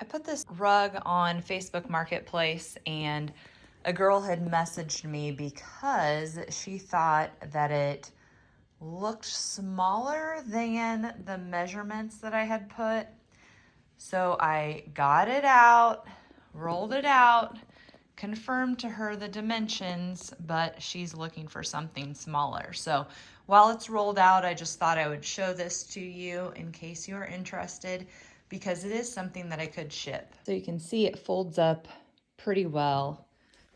I put this rug on Facebook Marketplace and a girl had messaged me because she thought that it looked smaller than the measurements that I had put. So I got it out, rolled it out, confirmed to her the dimensions, but she's looking for something smaller. So while it's rolled out, I just thought I would show this to you in case you are interested, because it is something that I could ship. So you can see it folds up pretty well,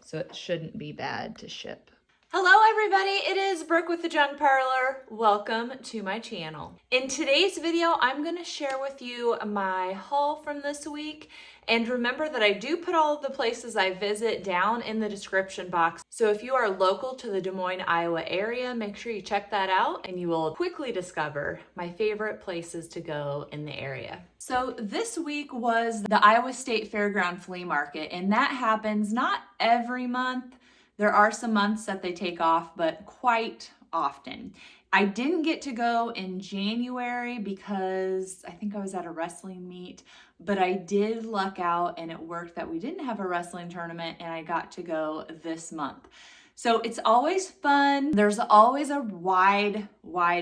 so it shouldn't be bad to ship. Hello everybody, it is Brooke with the Junk Parlor. Welcome to my channel. In today's video, I'm gonna share with you my haul from this week. And remember that I do put all of the places I visit down in the description box. So if you are local to the Des Moines, Iowa area, make sure you check that out and you will quickly discover my favorite places to go in the area. So this week was the Iowa State Fairground Flea Market, and that happens not every month. There are some months that they take off, but quite often. I didn't get to go in January because I think I was at a wrestling meet, but I did luck out and it worked that we didn't have a wrestling tournament and I got to go this month. So it's always fun. There's always a wide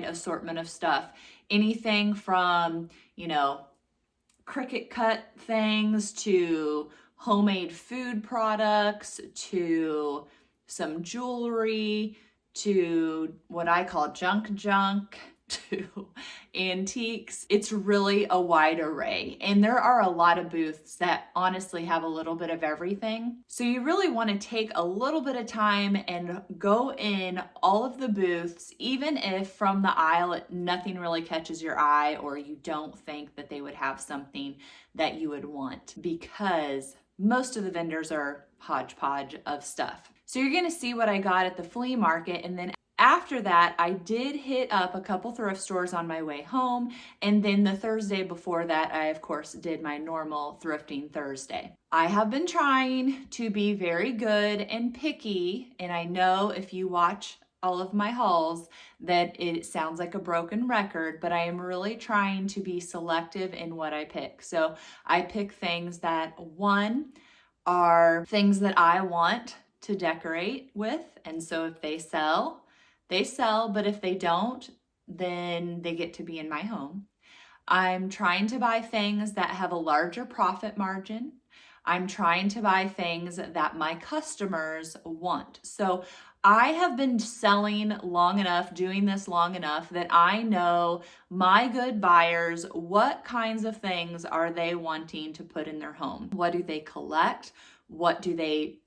assortment of stuff. Anything from, Cricut cut things to homemade food products to some jewelry to what I call junk to antiques. It's really a wide array, and there are a lot of booths that honestly have a little bit of everything. So you really want to take a little bit of time and go in all of the booths, even if from the aisle nothing really catches your eye or you don't think that they would have something that you would want, because most of the vendors are hodgepodge of stuff. So you're gonna see what I got at the flea market, and then after that, I did hit up a couple thrift stores on my way home, and then the Thursday before that, I of course did my normal thrifting Thursday. I have been trying to be very good and picky, and I know if you watch all of my hauls that it sounds like a broken record, but I am really trying to be selective in what I pick. So I pick things that, one, are things that I want to decorate with, and so if they sell, but if they don't, then they get to be in my home. I'm trying to buy things that have a larger profit margin. I'm trying to buy things that my customers want. So I have been selling long enough, doing this long enough, that I know my good buyers, what kinds of things are they wanting to put in their home? What do they collect? What do they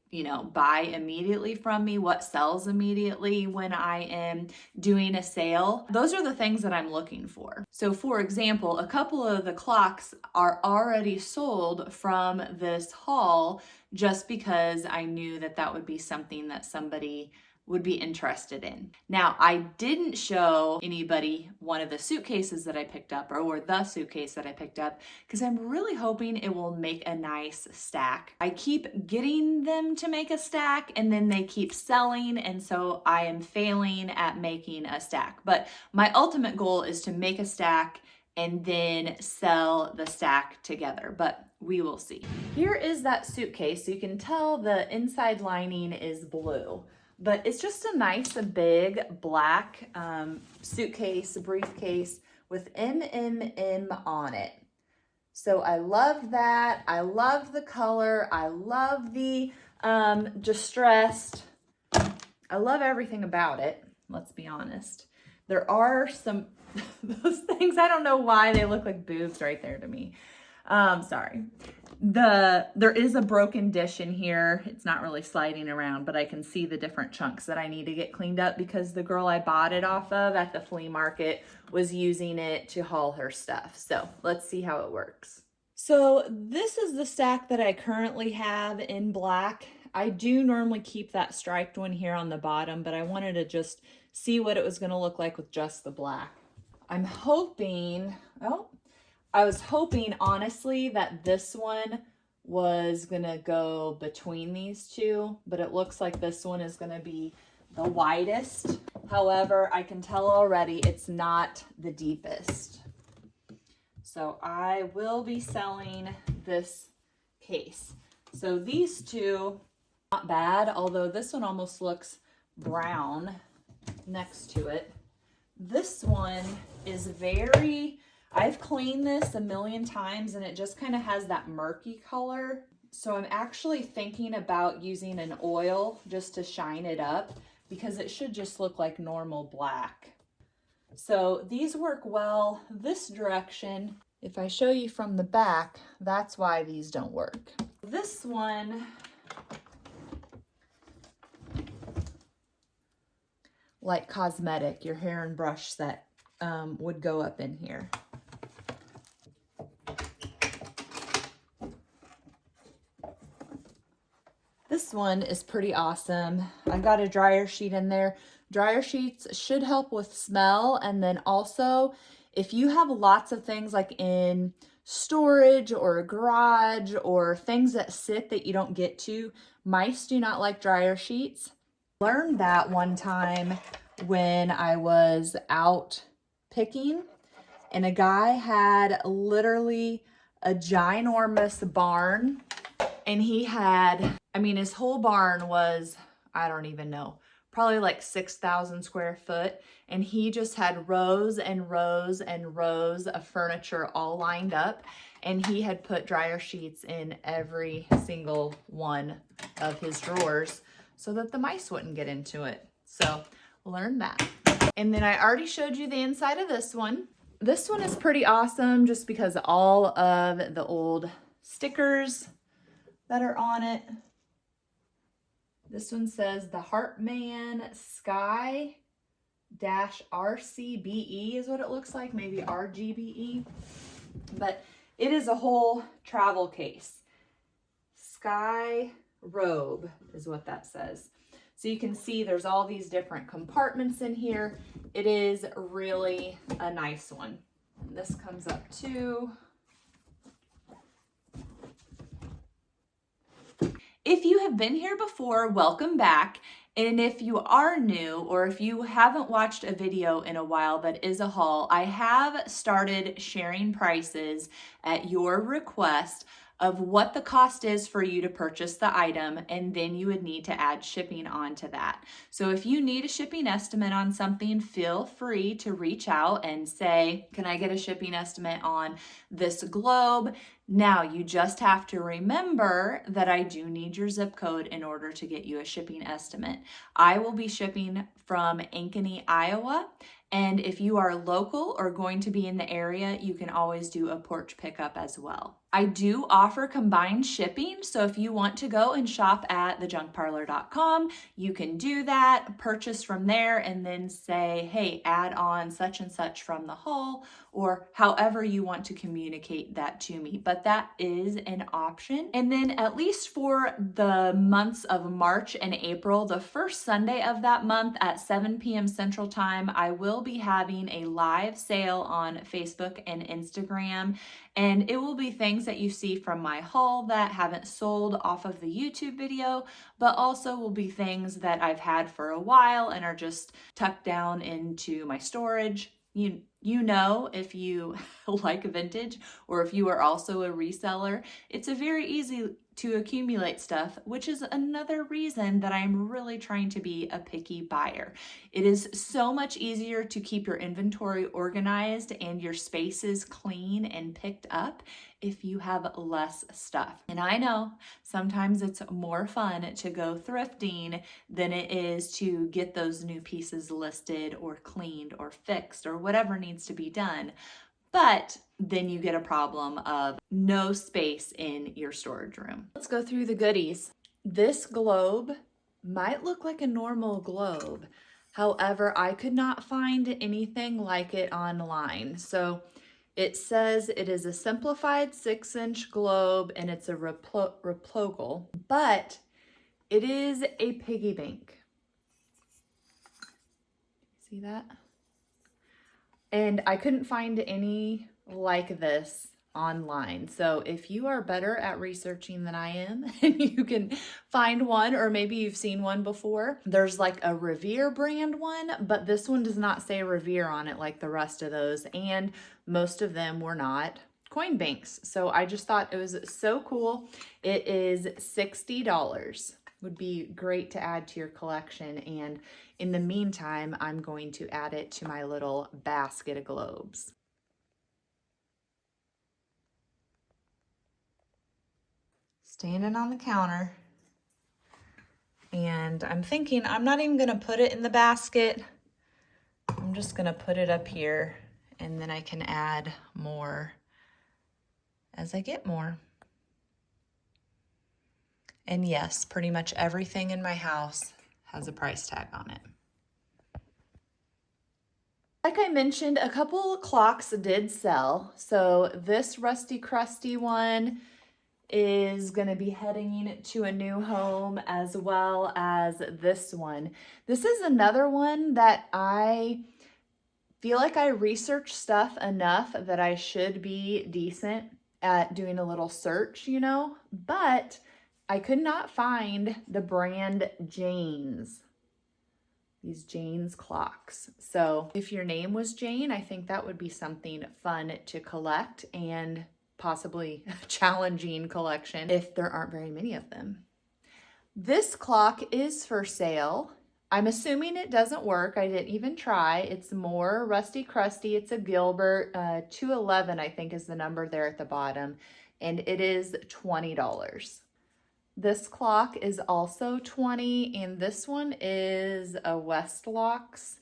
buy immediately from me? What sells immediately when I am doing a sale? Those are the things that I'm looking for. So for example, a couple of the clocks are already sold from this haul just because I knew that that would be something that somebody would be interested in. Now, I didn't show anybody one of the suitcases that I picked up or the suitcase that I picked up because I'm really hoping it will make a nice stack. I keep getting them to make a stack and then they keep selling, and so I am failing at making a stack. But my ultimate goal is to make a stack and then sell the stack together, but we will see. Here is that suitcase. So you can tell the inside lining is blue. But it's just a nice big black suitcase, briefcase with MMM on it. So I love that. I love the color. I love the distressed. I love everything about it, let's be honest. There are some, those things, I don't know why they look like boobs right there to me. Sorry. There is a broken dish in here. It's not really sliding around, but I can see the different chunks that I need to get cleaned up because the girl I bought it off of at the flea market was using it to haul her stuff. So let's see how it works. So this is the stack that I currently have in black. I do normally keep that striped one here on the bottom, but I wanted to just see what it was going to look like with just the black. I'm hoping, I was hoping honestly that this one was gonna go between these two, but it looks like this one is gonna be the widest. However, I can tell already it's not the deepest. So So I will be selling this case. So these two, not bad, although this one almost looks brown next to it. This one is very, I've cleaned this a million times and it just kind of has that murky color. So I'm actually thinking about using an oil just to shine it up because it should just look like normal black. So these work well this direction. If I show you from the back, that's why these don't work. This one, like cosmetic, your hair and brush set would go up in here. This one is pretty awesome. I've got a dryer sheet in there. Dryer sheets should help with smell, and then also if you have lots of things like in storage or a garage or things that sit that you don't get to, mice do not like dryer sheets. Learned that one time when I was out picking, and a guy had literally a ginormous barn, and he had, I mean, his whole barn was, I don't even know, probably like 6,000 square foot. And he just had rows and rows and rows of furniture all lined up. And he had put dryer sheets in every single one of his drawers so that the mice wouldn't get into it. So learn that. And then I already showed you the inside of this one. This one is pretty awesome just because all of the old stickers that are on it. This one says the Heartman Sky -RCBE is what it looks like, maybe RGBE, but it is a whole travel case. Sky Robe is what that says. So you can see there's all these different compartments in here. It is really a nice one. And this comes up too. If you have been here before, welcome back. And if you are new, or if you haven't watched a video in a while that is a haul, I have started sharing prices at your request of what the cost is for you to purchase the item, and then you would need to add shipping onto that. So if you need a shipping estimate on something, feel free to reach out and say, can I get a shipping estimate on this globe? Now, you just have to remember that I do need your zip code in order to get you a shipping estimate. I will be shipping from Ankeny, Iowa. And if you are local or going to be in the area, you can always do a porch pickup as well. I do offer combined shipping, so if you want to go and shop at thejunkparlor.com, you can do that, purchase from there, and then say, hey, add on such and such from the haul, or however you want to communicate that to me. But that is an option. And then at least for the months of March and April, the first Sunday of that month at 7 p.m. Central Time, I will be having a live sale on Facebook and Instagram. And it will be things that you see from my haul that haven't sold off of the YouTube video, but also will be things that I've had for a while and are just tucked down into my storage. You know, if you like vintage or if you are also a reseller, it's a very easy to accumulate stuff, which is another reason that I'm really trying to be a picky buyer. It is so much easier to keep your inventory organized and your spaces clean and picked up if you have less stuff. And I know sometimes it's more fun to go thrifting than it is to get those new pieces listed or cleaned or fixed or whatever needs to be done. But then you get a problem of no space in your storage room. Let's go through the goodies. This globe might look like a normal globe. However, I could not find anything like it online. So it says it is a simplified 6-inch globe and it's a replogal, but it is a piggy bank. See that? And I couldn't find any like this online. So if you are better at researching than I am and you can find one, or maybe you've seen one before, there's like a Revere brand one, but this one does not say Revere on it like the rest of those. And most of them were not coin banks. So I just thought it was so cool. It is $60. Would be great to add to your collection. And in the meantime, I'm going to add it to my little basket of globes. Standing on the counter, and I'm thinking I'm not even gonna put it in the basket. I'm just gonna put it up here, and then I can add more as I get more. And yes, pretty much everything in my house has a price tag on it. Like I mentioned, a couple clocks did sell. So this Rusty Crusty one is going to be heading to a new home, as well as this one. This is another one that I feel like I research stuff enough that I should be decent at doing a little search, you know, but I could not find the brand Jane's. These Jane's clocks. So if your name was Jane, I think that would be something fun to collect, and possibly a challenging collection if there aren't very many of them. This clock is for sale. I'm assuming it doesn't work. I didn't even try. It's more Rusty Crusty. It's a Gilbert. 211, I think, is the number there at the bottom, and it is $20. This clock is also $20, and this one is a Westlocks.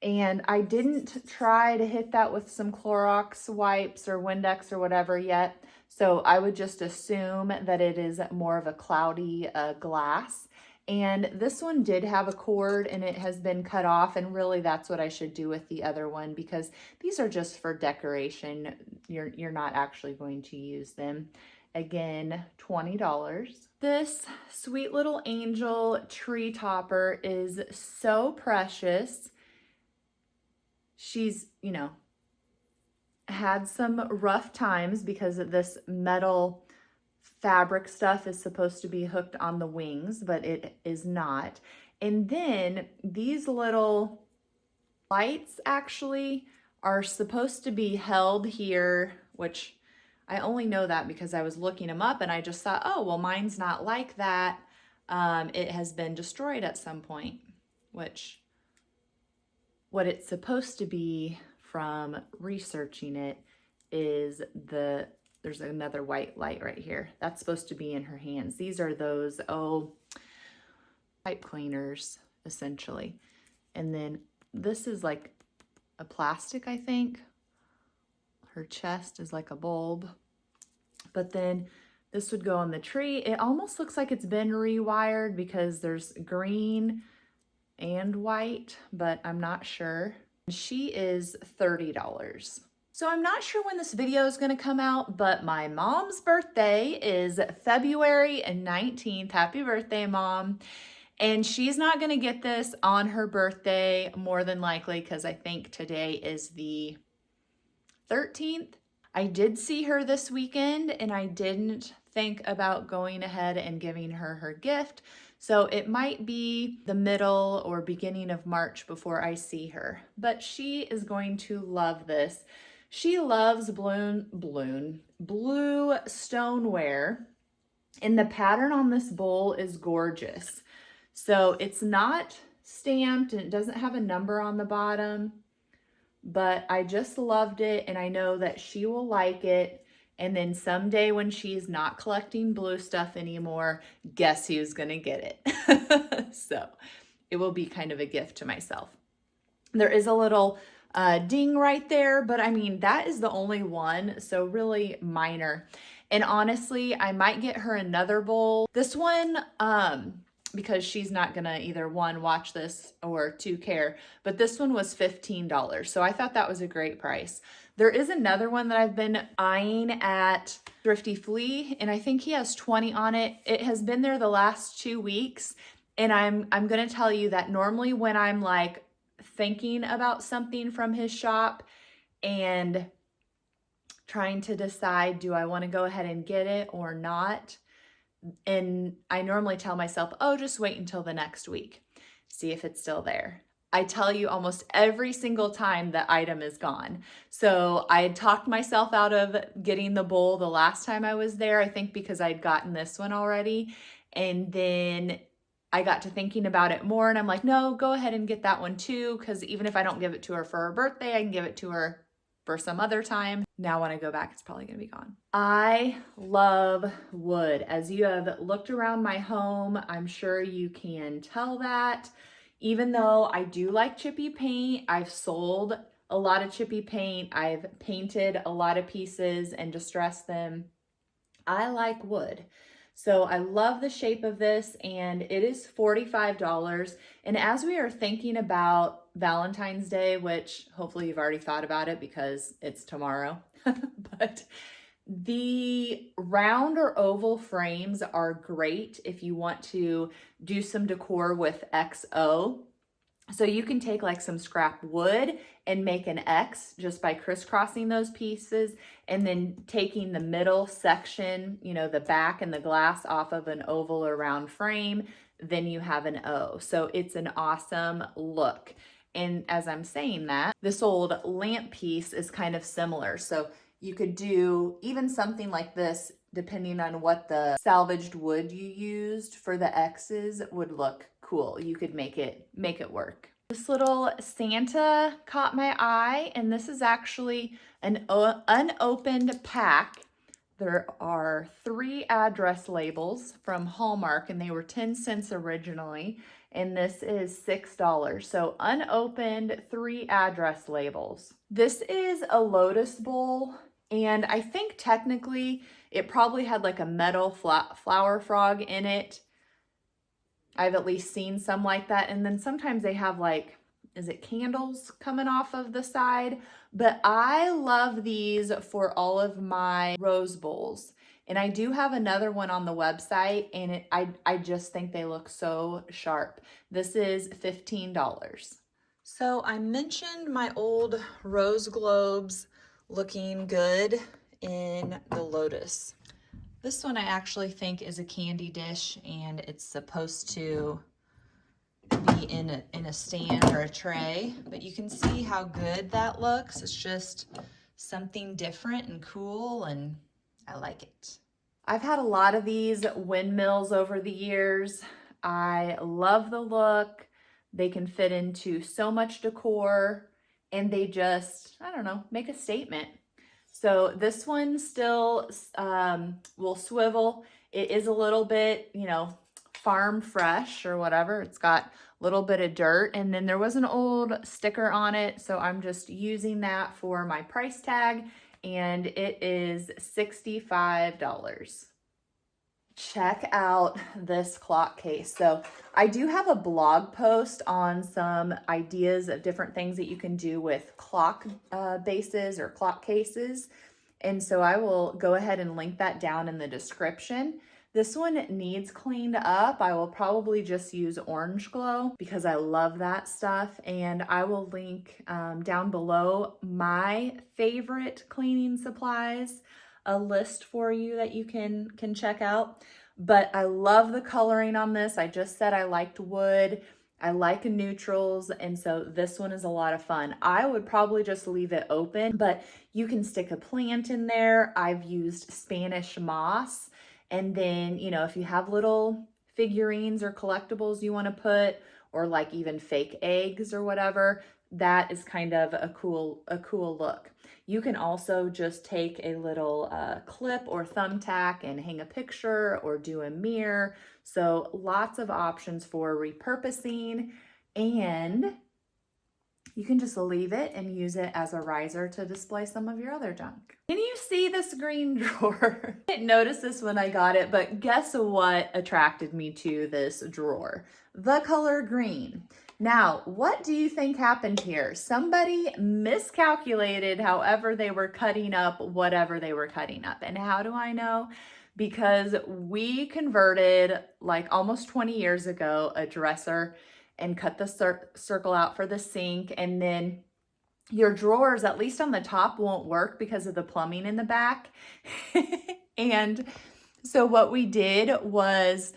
And I didn't try to hit that with some Clorox wipes or Windex or whatever yet. So I would just assume that it is more of a cloudy glass. And this one did have a cord, and it has been cut off. And really that's what I should do with the other one, because these are just for decoration. You're not actually going to use them. Again, $20. This sweet little angel tree topper is so precious. She's, you know, had some rough times because of this metal fabric stuff is supposed to be hooked on the wings, but it is not. And then these little lights actually are supposed to be held here, which I only know that because I was looking them up, and I just thought, oh, well, mine's not like that. It has been destroyed at some point, which what it's supposed to be, from researching it, is there's another white light right here. That's supposed to be in her hands. These are those, pipe cleaners, essentially. And then this is like a plastic, I think. Her chest is like a bulb. But then this would go on the tree. It almost looks like it's been rewired because there's green and white, but I'm not sure. She is $30. So I'm not sure when this video is going to come out, but my mom's birthday is February 19th. Happy birthday, Mom. And she's not going to get this on her birthday, more than likely, because I think today is the 13th. I did see her this weekend, and I didn't think about going ahead and giving her her gift. So it might be the middle or beginning of March before I see her. But she is going to love this. She loves blue stoneware, and the pattern on this bowl is gorgeous. So it's not stamped, and it doesn't have a number on the bottom, but I just loved it, and I know that she will like it. And then someday when she's not collecting blue stuff anymore, guess who's gonna get it? So it will be kind of a gift to myself. There is a little ding right there, but I mean, that is the only one, so really minor. And honestly, I might get her another bowl. This one, because she's not gonna either one, watch this, or two, care, but this one was $15. So I thought that was a great price. There is another one that I've been eyeing at Thrifty Flea, and I think he has 20 on it. It has been there the last 2 weeks, and I'm gonna tell you that normally when I'm like thinking about something from his shop and trying to decide, do I want to go ahead and get it or not? And I normally tell myself, oh, just wait until the next week, see if it's still there. I tell you, almost every single time the item is gone. So I had talked myself out of getting the bowl the last time I was there, I think because I'd gotten this one already. And then I got to thinking about it more and I'm like, no, go ahead and get that one too. Because even if I don't give it to her for her birthday, I can give it to her for some other time. Now when I go back, it's probably gonna be gone. I love wood. As you have looked around my home, I'm sure you can tell that. Even though I do like chippy paint, I've sold a lot of chippy paint. I've painted a lot of pieces and distressed them. I like wood. So I love the shape of this and it is $45. And as we are thinking about Valentine's Day, which hopefully you've already thought about it because it's tomorrow, but the round or oval frames are great if you want to do some decor with XO. So you can take like some scrap wood and make an X just by crisscrossing those pieces and then taking the middle section, you know, the back and the glass off of an oval or round frame, then you have an O. So it's an awesome look. And as I'm saying that, this old lamp piece is kind of similar. So you could do even something like this, depending on what the salvaged wood you used for the X's would look cool. You could make it work. This little Santa caught my eye, and this is actually an unopened pack. There are 3 address labels from Hallmark, and they were 10 cents originally, and this is $6. So unopened 3 address labels. This is a Lotus Bowl, and I think technically it probably had like a metal flower frog in it. I've at least seen some like that. And then sometimes they have like, is it candles coming off of the side? But I love these for all of my rose bowls. And I do have another one on the website and I just think they look so sharp. This is $15. So I mentioned my old rose globes looking good in the Lotus. This one I actually think is a candy dish and it's supposed to be in a stand or a tray, but you can see how good that looks. It's just something different and cool and I like it. I've had a lot of these windmills over the years. I love the look. They can fit into so much decor and they just, I don't know, make a statement. So this one still will swivel. It is a little bit, you know, farm fresh or whatever. It's got a little bit of dirt and then there was an old sticker on it. So I'm just using that for my price tag and it is $65. Check out this clock case. So I do have a blog post on some ideas of different things that you can do with clock bases or clock cases. And so I will go ahead and link that down in the description. This one needs cleaned up. I will probably just use Orange Glow because I love that stuff. And I will link down below my favorite cleaning supplies, a list for you that you can check out. But I love the coloring on this. I just said I liked wood. I like neutrals, and so this one is a lot of fun. I would probably just leave it open, but you can stick a plant in there. I've used Spanish moss, and then, you know, if you have little figurines or collectibles you want to put, or like even fake eggs or whatever, that is kind of a cool look. You can also just take a little clip or thumbtack and hang a picture or do a mirror. So lots of options for repurposing, and you can just leave it and use it as a riser to display some of your other junk. Can you see this green drawer? I didn't notice this when I got it, but guess what attracted me to this drawer? The color green. Now, what do you think happened here? Somebody miscalculated however they were cutting up whatever they were cutting up. And how do I know? Because we converted like almost 20 years ago a dresser and cut the circle out for the sink, and then your drawers, at least on the top, won't work because of the plumbing in the back. And so what we did was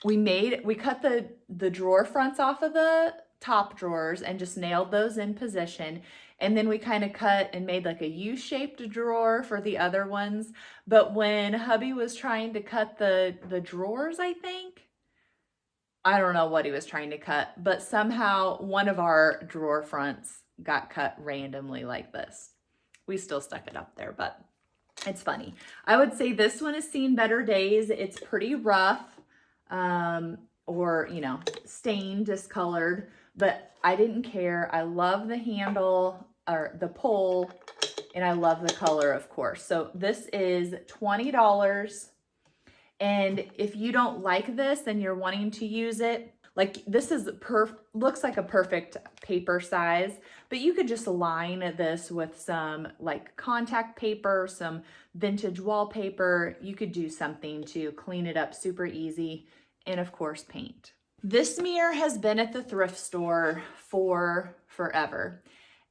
we cut the drawer fronts off of top drawers and just nailed those in position. And then we kind of cut and made like a U-shaped drawer for the other ones. But when hubby was trying to cut the drawers, I don't know what he was trying to cut, but somehow one of our drawer fronts got cut randomly like this. We still stuck it up there, but it's funny. I would say this one has seen better days. It's pretty rough, or, you know, stained, discolored, but I didn't care. I love the handle or the pole, and I love the color, of course. So this is $20. And if you don't like this and you're wanting to use it, like this is looks like a perfect paper size, but you could just line this with some like contact paper, some vintage wallpaper. You could do something to clean it up super easy, and of course paint. This mirror has been at the thrift store for forever,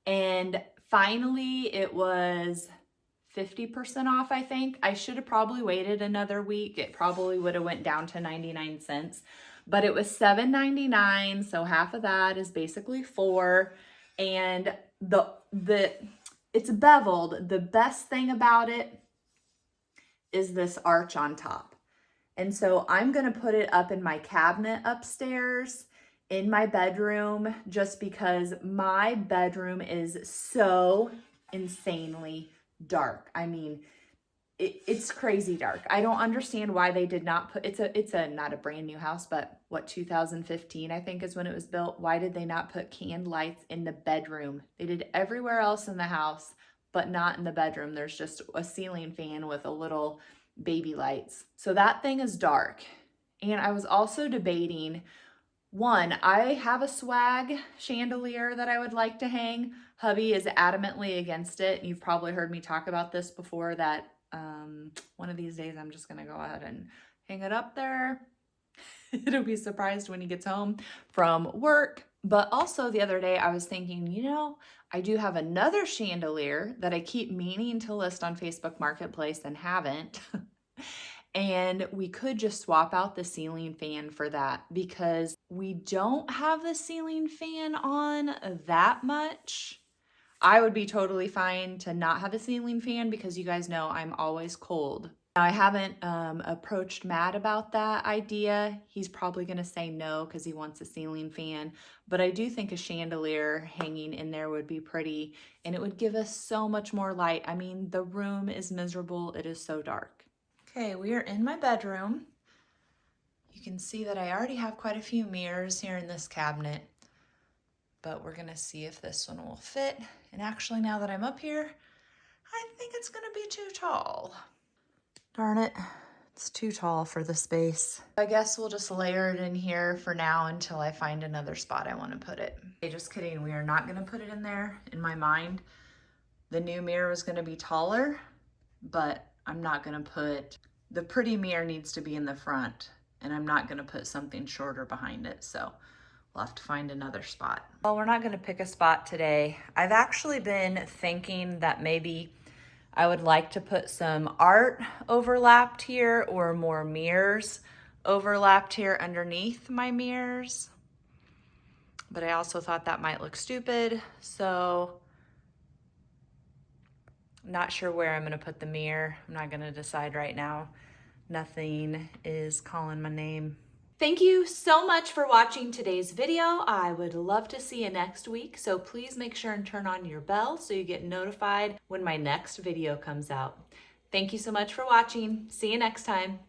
and finally it was 50% off, I think. I should have probably waited another week. It probably would have went down to 99 cents, but it was $7.99, so half of that is basically $4. And it's beveled. The best thing about it is this arch on top. And so I'm gonna put it up in my cabinet upstairs in my bedroom, just because my bedroom is so insanely dark. I mean, it's crazy dark. I don't understand why they did not put, it's a not a brand new house, but what, 2015 I think is when it was built. Why did they not put canned lights in the bedroom? They did everywhere else in the house, but not in the bedroom. There's just a ceiling fan with a little baby lights. So that thing is dark. And I was also debating, one, I have a swag chandelier that I would like to hang. Hubby is adamantly against it. You've probably heard me talk about this before, that one of these days I'm just going to go ahead and hang it up there. It'll be surprised when he gets home from work. But also the other day I was thinking, you know, I do have another chandelier that I keep meaning to list on Facebook Marketplace and haven't. And we could just swap out the ceiling fan for that, because we don't have the ceiling fan on that much. I would be totally fine to not have a ceiling fan, because you guys know I'm always cold. Now, I haven't approached Matt about that idea. He's probably going to say no because he wants a ceiling fan. But I do think a chandelier hanging in there would be pretty, and it would give us so much more light. I mean, the room is miserable. It is so dark. Okay, we are in my bedroom. You can see that I already have quite a few mirrors here in this cabinet, but we're gonna see if this one will fit. And actually, now that I'm up here, I think it's gonna be too tall. Darn it, it's too tall for the space. I guess we'll just layer it in here for now until I find another spot I wanna put it. Okay, just kidding, we are not gonna put it in there. In my mind, the new mirror was gonna be taller, but I'm not gonna put, the pretty mirror needs to be in the front, and I'm not gonna put something shorter behind it, so we'll have to find another spot. Well, we're not gonna pick a spot today. I've actually been thinking that maybe I would like to put some art overlapped here, or more mirrors overlapped here underneath my mirrors. But I also thought that might look stupid, so not sure where I'm gonna put the mirror. I'm not gonna decide right now. Nothing is calling my name. Thank you so much for watching today's video. I would love to see you next week, so please make sure and turn on your bell so you get notified when my next video comes out. Thank you so much for watching. See you next time.